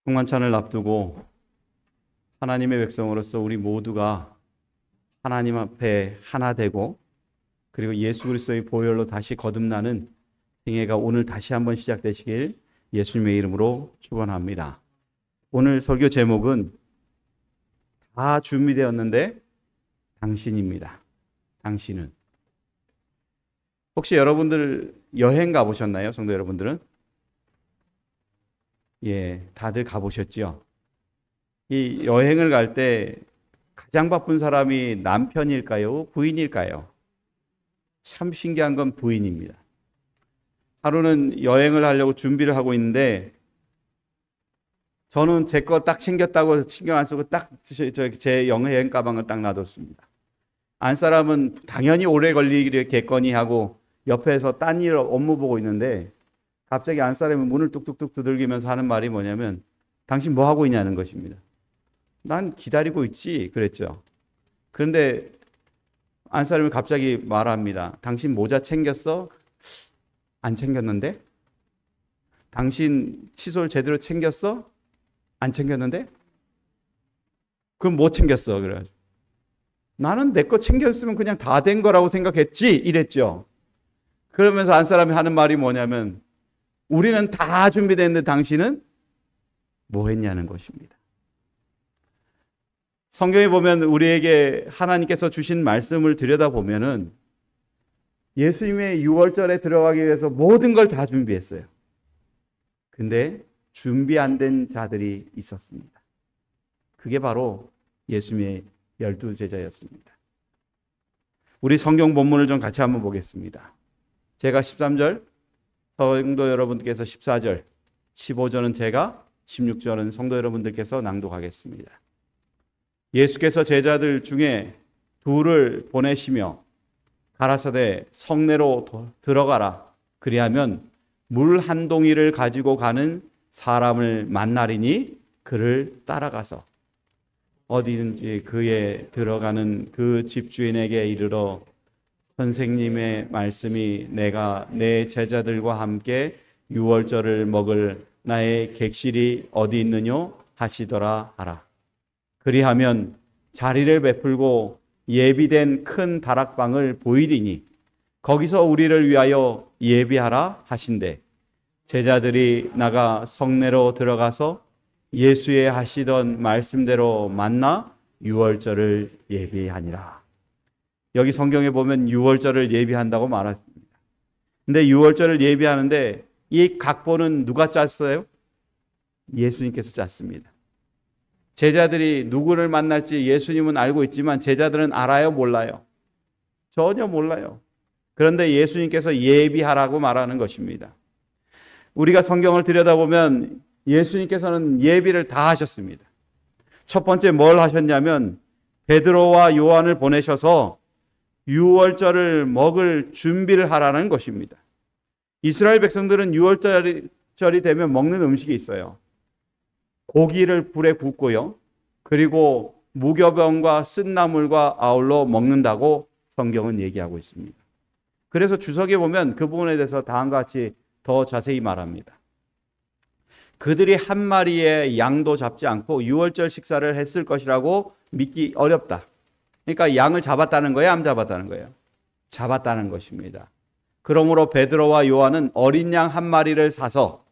평만찬을 앞두고 하나님의 백성으로서 우리 모두가 하나님 앞에 하나 되고 그리고 예수 그리스도의 보혈로 다시 거듭나는 생애가 오늘 다시 한번 시작되시길 예수님의 이름으로 축원합니다. 오늘 설교 제목은 다 준비되었는데 당신입니다. 당신은. 혹시 여러분들 여행 가보셨나요? 성도 여러분들은? 예, 다들 가보셨죠? 이 여행을 갈 때 가장 바쁜 사람이 남편일까요? 부인일까요? 참 신기한 건 부인입니다. 하루는 여행을 하려고 준비를 하고 있는데 저는 제 거 딱 챙겼다고 신경 안 쓰고 딱 제 여행 가방을 딱 놔뒀습니다. 안 사람은 당연히 오래 걸리겠거니 하고 옆에서 딴 일 업무 보고 있는데 갑자기 안 사람이 문을 뚝뚝뚝 두들기면서 하는 말이 뭐냐면 당신 뭐 하고 있냐는 것입니다. 난 기다리고 있지 그랬죠. 그런데 안 사람이 갑자기 말합니다. 당신 모자 챙겼어? 안 챙겼는데? 당신 칫솔 제대로 챙겼어? 안 챙겼는데? 그럼 뭐 챙겼어? 그래가지고 나는 내 거 챙겼으면 그냥 다 된 거라고 생각했지 이랬죠. 그러면서 안 사람이 하는 말이 뭐냐면 우리는 다 준비됐는데 당신은 뭐 했냐는 것입니다. 성경에 보면 우리에게 하나님께서 주신 말씀을 들여다보면은 예수님의 유월절에 들어가기 위해서 모든 걸 다 준비했어요. 근데 준비 안 된 자들이 있었습니다. 그게 바로 예수님의 12제자였습니다. 우리 성경 본문을 좀 같이 한번 보겠습니다. 제가 13절, 성도 여러분께서 14절, 15절은 제가, 16절은 성도 여러분들께서 낭독하겠습니다. 예수께서 제자들 중에 둘을 보내시며 가라사대 성내로 들어가라. 그리하면 물 한 동이를 가지고 가는 사람을 만나리니 그를 따라가서 어디든지 그에 들어가는 그 집주인에게 이르러 선생님의 말씀이 내가 내 제자들과 함께 유월절을 먹을 나의 객실이 어디 있느뇨 하시더라 하라. 그리하면 자리를 베풀고 예비된 큰 다락방을 보이리니 거기서 우리를 위하여 예비하라 하신대. 제자들이 나가 성내로 들어가서 예수의 하시던 말씀대로 만나 유월절을 예비하니라. 여기 성경에 보면 유월절을 예비한다고 말했습니다. 근데 유월절을 예비하는데 이 각본은 누가 짰어요? 예수님께서 짰습니다. 제자들이 누구를 만날지 예수님은 알고 있지만 제자들은 알아요? 몰라요? 전혀 몰라요. 그런데 예수님께서 예비하라고 말하는 것입니다. 우리가 성경을 들여다보면 예수님께서는 예비를 다 하셨습니다. 첫 번째 뭘 하셨냐면 베드로와 요한을 보내셔서 유월절을 먹을 준비를 하라는 것입니다. 이스라엘 백성들은 유월절이 되면 먹는 음식이 있어요. 고기를 불에 굽고요. 그리고 무교병과 쓴나물과 아울러 먹는다고 성경은 얘기하고 있습니다. 그래서 주석에 보면 그 부분에 대해서 다음과 같이 더 자세히 말합니다. 그들이 한 마리의 양도 잡지 않고 유월절 식사를 했을 것이라고 믿기 어렵다. 그러니까 양을 잡았다는 거예요? 안 잡았다는 거예요? 잡았다는 것입니다. 그러므로 베드로와 요한은 어린 양 한 마리를 사서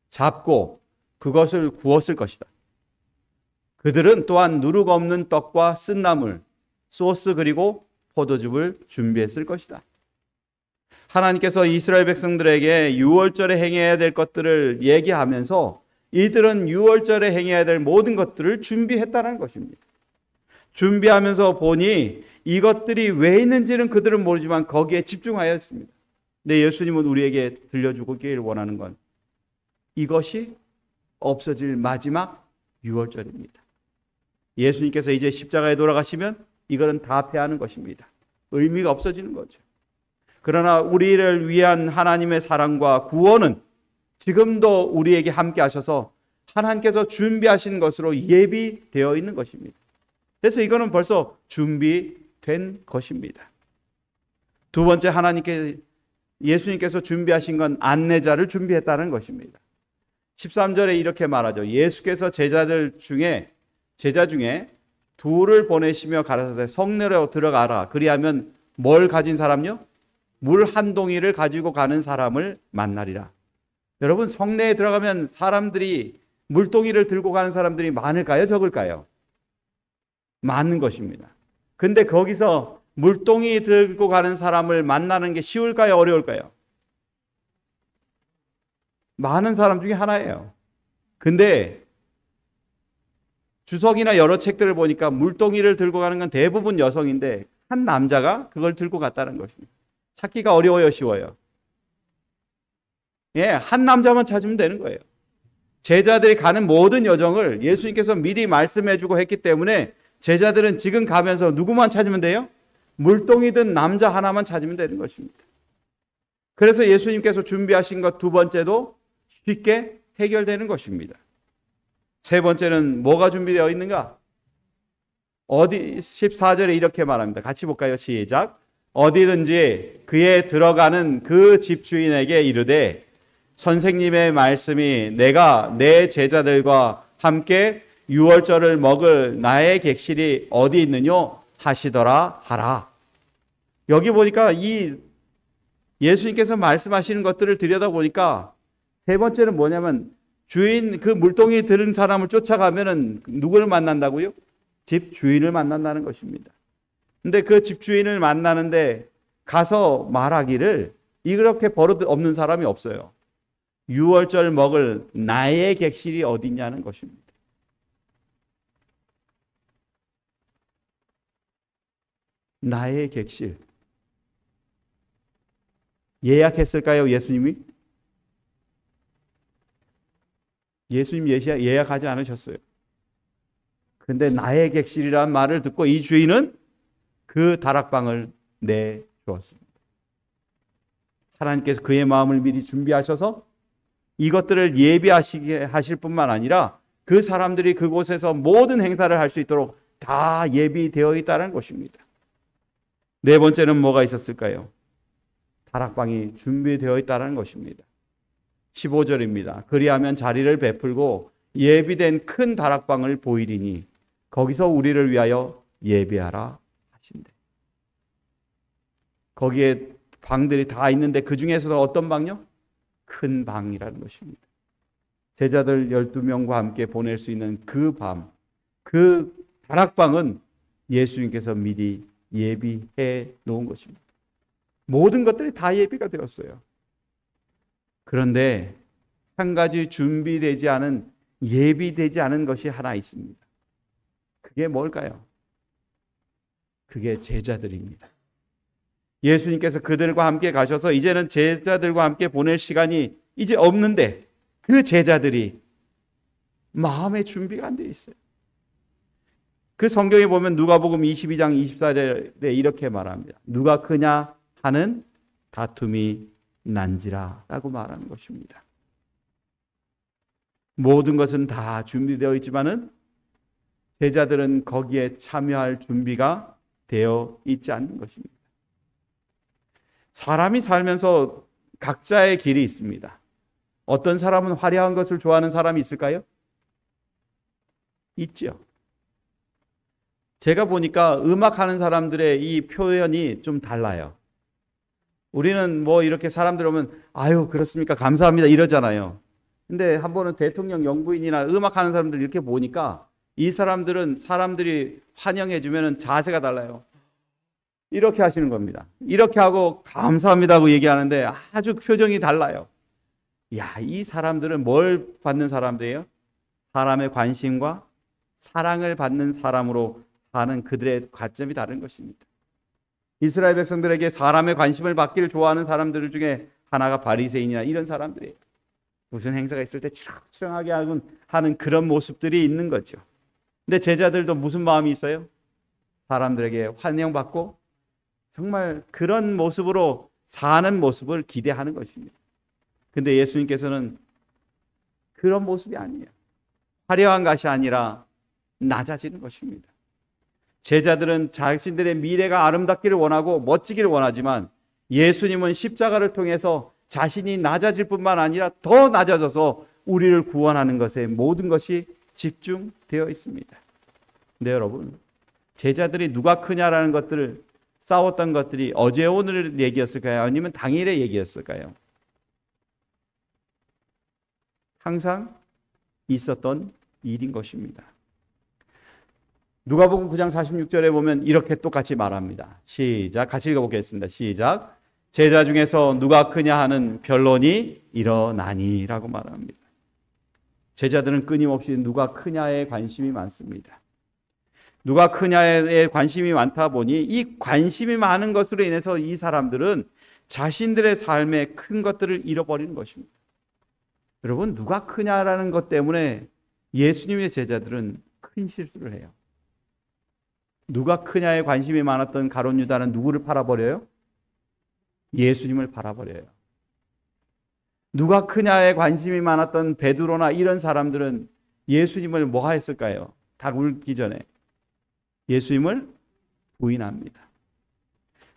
잡고 그것을 구웠을 것이다. 그들은 또한 누룩 없는 떡과 쓴나물, 소스 그리고 포도즙을 준비했을 것이다. 하나님께서 이스라엘 백성들에게 유월절에 행해야 될 것들을 얘기하면서 이들은 유월절에 행해야 될 모든 것들을 준비했다는 것입니다. 준비하면서 보니 이것들이 왜 있는지는 그들은 모르지만 거기에 집중하였습니다. 근데 예수님은 우리에게 들려주길 원하는 건 이것이 없어질 마지막 유월절입니다. 예수님께서 이제 십자가에 돌아가시면 이거는 다 패하는 것입니다. 의미가 없어지는 거죠. 그러나 우리를 위한 하나님의 사랑과 구원은 지금도 우리에게 함께 하셔서 하나님께서 준비하신 것으로 예비되어 있는 것입니다. 그래서 이거는 벌써 준비된 것입니다. 두 번째, 예수님께서 준비하신 건 안내자를 준비했다는 것입니다. 13절에 이렇게 말하죠. 예수께서 제자 중에 둘을 보내시며 가라사대 성내로 들어가라. 그리하면 뭘 가진 사람요? 물 한 동이를 가지고 가는 사람을 만나리라. 여러분, 성내에 들어가면 사람들이 물동이를 들고 가는 사람들이 많을까요? 적을까요? 많은 것입니다. 근데 거기서 물동이 들고 가는 사람을 만나는 게 쉬울까요? 어려울까요? 많은 사람 중에 하나예요. 근데 주석이나 여러 책들을 보니까 물동이를 들고 가는 건 대부분 여성인데 한 남자가 그걸 들고 갔다는 것입니다. 찾기가 어려워요, 쉬워요? 예, 한 남자만 찾으면 되는 거예요. 제자들이 가는 모든 여정을 예수님께서 미리 말씀해주고 했기 때문에 제자들은 지금 가면서 누구만 찾으면 돼요? 물동이 든 남자 하나만 찾으면 되는 것입니다. 그래서 예수님께서 준비하신 것 두 번째도 쉽게 해결되는 것입니다. 세 번째는 뭐가 준비되어 있는가? 14절에 이렇게 말합니다. 같이 볼까요? 시작. 어디든지 그에 들어가는 그 집주인에게 이르되 선생님의 말씀이 내가 내 제자들과 함께 유월절을 먹을 나의 객실이 어디 있느뇨 하시더라 하라. 여기 보니까 이 예수님께서 말씀하시는 것들을 들여다보니까 세 번째는 뭐냐면 주인, 그 물동이 들은 사람을 쫓아가면은 누구를 만난다고요? 집주인을 만난다는 것입니다. 근데 그 집주인을 만나는데 가서 말하기를 이렇게 버릇 없는 사람이 없어요. 유월절 먹을 나의 객실이 어디 있냐는 것입니다. 나의 객실. 예약했을까요, 예수님이? 예수님 예약하지 않으셨어요. 근데 나의 객실이라는 말을 듣고 이 주인은 그 다락방을 내주었습니다. 하나님께서 그의 마음을 미리 준비하셔서 이것들을 예비하시게 하실 뿐만 아니라 그 사람들이 그곳에서 모든 행사를 할 수 있도록 다 예비되어 있다는 것입니다. 네 번째는 뭐가 있었을까요? 다락방이 준비되어 있다는 것입니다. 15절입니다. 그리하면 자리를 베풀고 예비된 큰 다락방을 보이리니 거기서 우리를 위하여 예배하라 하신대. 거기에 방들이 다 있는데 그 중에서도 어떤 방요? 큰 방이라는 것입니다. 제자들 12명과 함께 보낼 수 있는 그 밤, 그 다락방은 예수님께서 미리 예비해 놓은 것입니다. 모든 것들이 다 예비가 되었어요. 그런데 한 가지 준비되지 않은, 예비되지 않은 것이 하나 있습니다. 그게 뭘까요? 그게 제자들입니다. 예수님께서 그들과 함께 가셔서 이제는 제자들과 함께 보낼 시간이 이제 없는데 그 제자들이 마음의 준비가 안 돼 있어요. 그 성경에 보면 누가복음 22장 24절에 이렇게 말합니다. 누가 크냐 하는 다툼이 난지라 라고 말하는 것입니다. 모든 것은 다 준비되어 있지만은 제자들은 거기에 참여할 준비가 되어 있지 않는 것입니다. 사람이 살면서 각자의 길이 있습니다. 어떤 사람은 화려한 것을 좋아하는 사람이 있을까요? 있죠. 제가 보니까 음악하는 사람들의 이 표현이 좀 달라요. 우리는 뭐 이렇게 사람들 오면 아유 그렇습니까 감사합니다 이러잖아요. 근데 한 번은 대통령 영부인이나 음악하는 사람들 이렇게 보니까 이 사람들은 사람들이 환영해 주면은 자세가 달라요. 이렇게 하시는 겁니다. 이렇게 하고 감사합니다고 얘기하는데 아주 표정이 달라요. 야, 이 사람들은 뭘 받는 사람들이에요? 사람의 관심과 사랑을 받는 사람으로 사는 그들의 관점이 다른 것입니다. 이스라엘 백성들에게 사람의 관심을 받기를 좋아하는 사람들 중에 하나가 바리새인이나 이런 사람들이에요. 무슨 행사가 있을 때 추렁추렁하게 하는 그런 모습들이 있는 거죠. 근데 제자들도 무슨 마음이 있어요? 사람들에게 환영받고 정말 그런 모습으로 사는 모습을 기대하는 것입니다. 근데 예수님께서는 그런 모습이 아니에요. 화려한 것이 아니라 낮아지는 것입니다. 제자들은 자신들의 미래가 아름답기를 원하고 멋지기를 원하지만 예수님은 십자가를 통해서 자신이 낮아질 뿐만 아니라 더 낮아져서 우리를 구원하는 것에 모든 것이 집중되어 있습니다. 네, 여러분. 제자들이 누가 크냐라는 것들을 싸웠던 것들이 어제 오늘 얘기였을까요? 아니면 당일의 얘기였을까요? 항상 있었던 일인 것입니다. 누가복음 9장 46절에 보면 이렇게 똑같이 말합니다. 시작, 같이 읽어보겠습니다. 시작. 제자 중에서 누가 크냐 하는 변론이 일어나니 라고 말합니다. 제자들은 끊임없이 누가 크냐에 관심이 많습니다. 누가 크냐에 관심이 많다 보니 이 관심이 많은 것으로 인해서 이 사람들은 자신들의 삶에 큰 것들을 잃어버리는 것입니다. 여러분, 누가 크냐라는 것 때문에 예수님의 제자들은 큰 실수를 해요. 누가 크냐에 관심이 많았던 가룟 유다는 누구를 팔아버려요? 예수님을 팔아버려요. 누가 크냐에 관심이 많았던 베드로나 이런 사람들은 예수님을 뭐 했을까요? 닭 울기 전에 예수님을 부인합니다.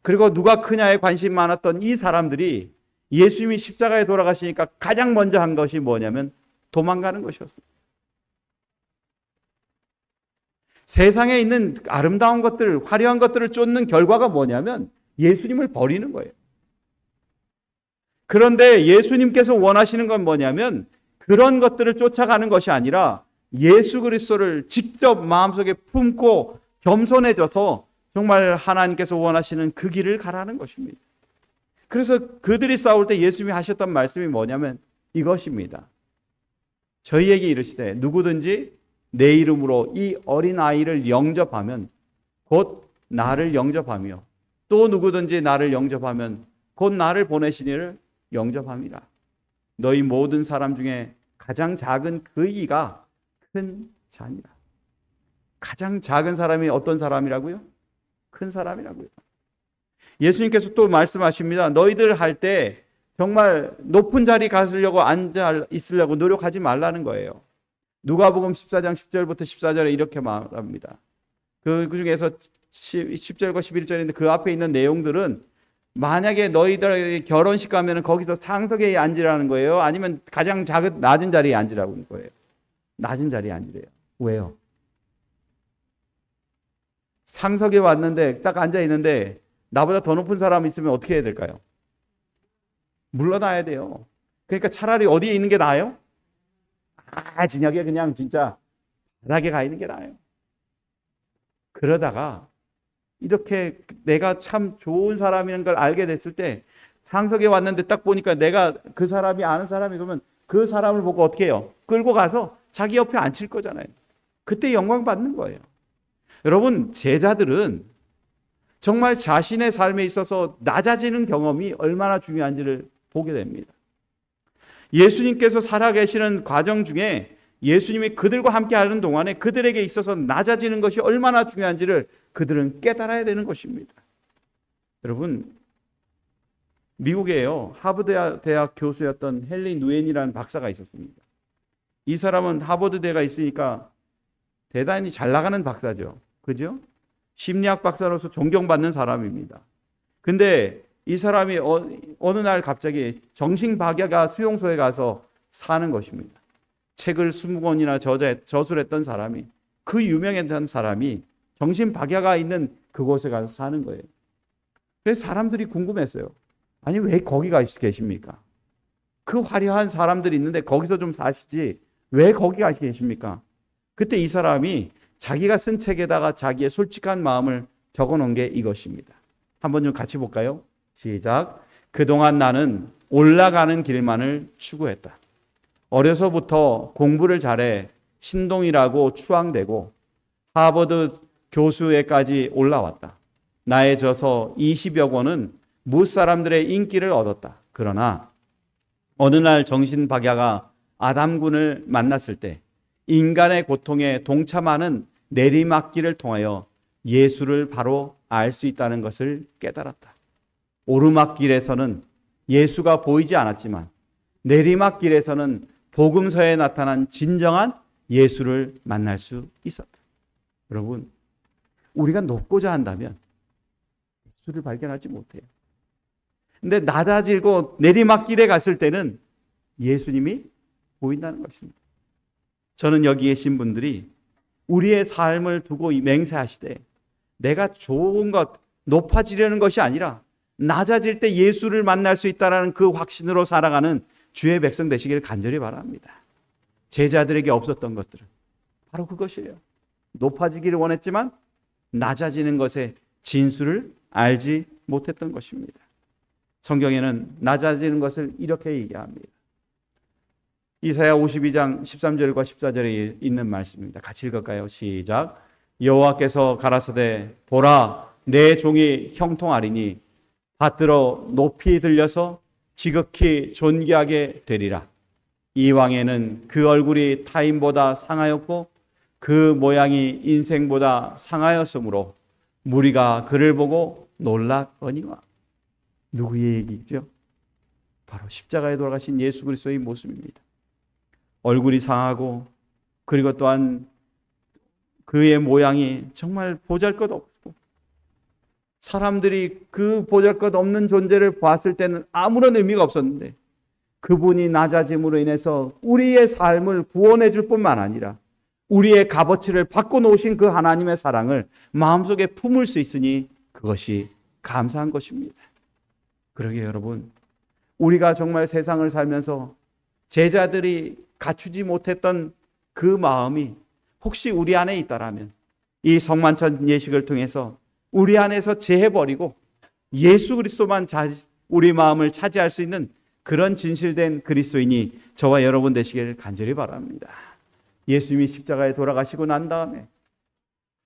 그리고 누가 크냐에 관심이 많았던 이 사람들이 예수님이 십자가에 돌아가시니까 가장 먼저 한 것이 뭐냐면 도망가는 것이었습니다. 세상에 있는 아름다운 것들, 화려한 것들을 쫓는 결과가 뭐냐면 예수님을 버리는 거예요. 그런데 예수님께서 원하시는 건 뭐냐면 그런 것들을 쫓아가는 것이 아니라 예수 그리스도를 직접 마음속에 품고 겸손해져서 정말 하나님께서 원하시는 그 길을 가라는 것입니다. 그래서 그들이 싸울 때 예수님이 하셨던 말씀이 뭐냐면 이것입니다. 저희에게 이르시되 누구든지 내 이름으로 이 어린아이를 영접하면 곧 나를 영접하며 또 누구든지 나를 영접하면 곧 나를 보내신 이를 영접함이라. 너희 모든 사람 중에 가장 작은 그 이가 큰 자니라. 가장 작은 사람이 어떤 사람이라고요? 큰 사람이라고요. 예수님께서 또 말씀하십니다. 너희들 할 때 정말 높은 자리 가시려고 앉아 있으려고 노력하지 말라는 거예요. 누가복음 14장 10절부터 14절에 이렇게 말합니다. 그 중에서 10절과 11절인데 그 앞에 있는 내용들은 만약에 너희들 결혼식 가면 거기서 상석에 앉으라는 거예요? 아니면 가장 작은 낮은 자리에 앉으라고 하는 거예요? 낮은 자리에 앉으래요. 왜요? 상석에 왔는데 딱 앉아 있는데 나보다 더 높은 사람이 있으면 어떻게 해야 될까요? 물러나야 돼요. 그러니까 차라리 어디에 있는 게 나아요? 진약에 그냥 진짜 바닥에 가 있는 게 나아요. 그러다가 이렇게 내가 참 좋은 사람이라는 걸 알게 됐을 때 상석에 왔는데 딱 보니까 내가 그 사람이 아는 사람이 그러면 그 사람을 보고 어떻게 해요? 끌고 가서 자기 옆에 앉힐 거잖아요. 그때 영광 받는 거예요. 여러분, 제자들은 정말 자신의 삶에 있어서 낮아지는 경험이 얼마나 중요한지를 보게 됩니다. 예수님께서 살아계시는 과정 중에 예수님이 그들과 함께 하는 동안에 그들에게 있어서 낮아지는 것이 얼마나 중요한지를 그들은 깨달아야 되는 것입니다. 여러분, 미국에요. 하버드 대학 교수였던 헨리 누엔이라는 박사가 있었습니다. 이 사람은 하버드 대가 있으니까 대단히 잘 나가는 박사죠. 그죠? 심리학 박사로서 존경받는 사람입니다. 근데 이 사람이 어느 날 갑자기 정신박야가 수용소에 가서 사는 것입니다. 책을 20권이나 저술을 했던 사람이, 그 유명했던 사람이 정신박야가 있는 그곳에 가서 사는 거예요. 그래서 사람들이 궁금했어요. 아니, 왜 거기 계십니까? 그 화려한 사람들이 있는데 거기서 좀 사시지 왜 거기 계십니까? 그때 이 사람이 자기가 쓴 책에다가 자기의 솔직한 마음을 적어놓은 게 이것입니다. 한번 좀 같이 볼까요? 시작. 그동안 나는 올라가는 길만을 추구했다. 어려서부터 공부를 잘해 신동이라고 추앙되고 하버드 교수에까지 올라왔다. 나의 저서 20여 권은 무사람들의 인기를 얻었다. 그러나 어느 날 정신박야가 아담군을 만났을 때 인간의 고통에 동참하는 내리막길을 통하여 예수를 바로 알 수 있다는 것을 깨달았다. 오르막길에서는 예수가 보이지 않았지만 내리막길에서는 복음서에 나타난 진정한 예수를 만날 수 있었다. 여러분, 우리가 높고자 한다면 예수를 발견하지 못해요. 근데 낮아지고 내리막길에 갔을 때는 예수님이 보인다는 것입니다. 저는 여기 계신 분들이 우리의 삶을 두고 맹세하시되 내가 좋은 것, 높아지려는 것이 아니라 낮아질 때 예수를 만날 수 있다는 그 확신으로 살아가는 주의 백성 되시기를 간절히 바랍니다. 제자들에게 없었던 것들은 바로 그것이에요. 높아지기를 원했지만 낮아지는 것의 진수를 알지 못했던 것입니다. 성경에는 낮아지는 것을 이렇게 얘기합니다. 이사야 52장 13절과 14절에 있는 말씀입니다. 같이 읽을까요? 시작. 여호와께서 가라사대 보라 내 종이 형통하리니 받들어 높이 들려서 지극히 존귀하게 되리라. 이 왕에는 그 얼굴이 타인보다 상하였고 그 모양이 인생보다 상하였으므로 무리가 그를 보고 놀랐거니와. 누구의 얘기죠? 바로 십자가에 돌아가신 예수 그리스도의 모습입니다. 얼굴이 상하고 그리고 또한 그의 모양이 정말 보잘것없고 사람들이 그 보잘것없는 존재를 봤을 때는 아무런 의미가 없었는데 그분이 낮아짐으로 인해서 우리의 삶을 구원해 줄 뿐만 아니라 우리의 값어치를 바꿔놓으신 그 하나님의 사랑을 마음속에 품을 수 있으니 그것이 감사한 것입니다. 그러게 여러분, 우리가 정말 세상을 살면서 제자들이 갖추지 못했던 그 마음이 혹시 우리 안에 있다라면 이 성만찬 예식을 통해서 우리 안에서 제해버리고 예수 그리스도만 우리 마음을 차지할 수 있는 그런 진실된 그리스도인이 저와 여러분 되시기를 간절히 바랍니다. 예수님이 십자가에 돌아가시고 난 다음에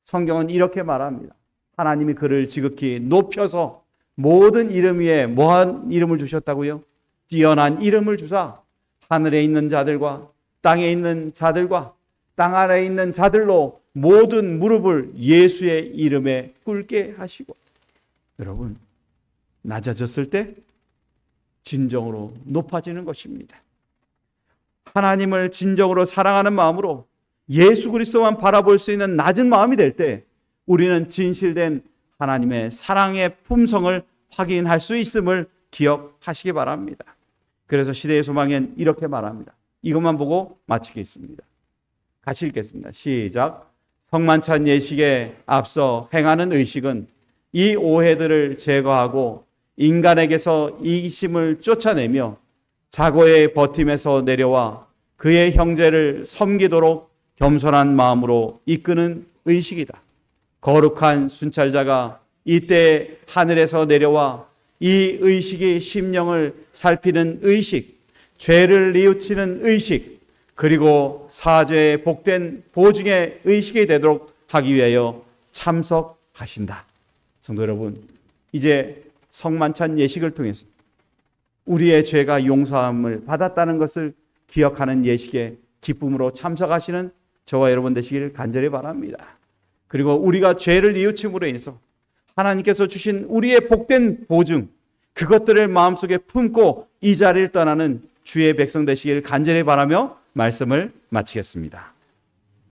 성경은 이렇게 말합니다. 하나님이 그를 지극히 높여서 모든 이름 위에 뭐한 이름을 주셨다고요? 뛰어난 이름을 주사 하늘에 있는 자들과 땅에 있는 자들과 땅 아래에 있는 자들로 모든 무릎을 예수의 이름에 꿇게 하시고. 여러분, 낮아졌을 때 진정으로 높아지는 것입니다. 하나님을 진정으로 사랑하는 마음으로 예수 그리스도만 바라볼 수 있는 낮은 마음이 될 때 우리는 진실된 하나님의 사랑의 품성을 확인할 수 있음을 기억하시기 바랍니다. 그래서 시대의 소망엔 이렇게 말합니다. 이것만 보고 마치겠습니다. 같이 읽겠습니다. 시작. 성만찬 예식에 앞서 행하는 의식은 이 오해들을 제거하고 인간에게서 이기심을 쫓아내며 자고의 버팀에서 내려와 그의 형제를 섬기도록 겸손한 마음으로 이끄는 의식이다. 거룩한 순찰자가 이때 하늘에서 내려와 이 의식이 심령을 살피는 의식, 죄를 뉘우치는 의식, 그리고 사죄의 복된 보증의 의식이 되도록 하기 위하여 참석하신다. 성도 여러분, 이제 성만찬 예식을 통해서 우리의 죄가 용서함을 받았다는 것을 기억하는 예식에 기쁨으로 참석하시는 저와 여러분 되시기를 간절히 바랍니다. 그리고 우리가 죄를 뉘우침으로 인해서 하나님께서 주신 우리의 복된 보증, 그것들을 마음속에 품고 이 자리를 떠나는 주의 백성 되시기를 간절히 바라며 말씀을 마치겠습니다.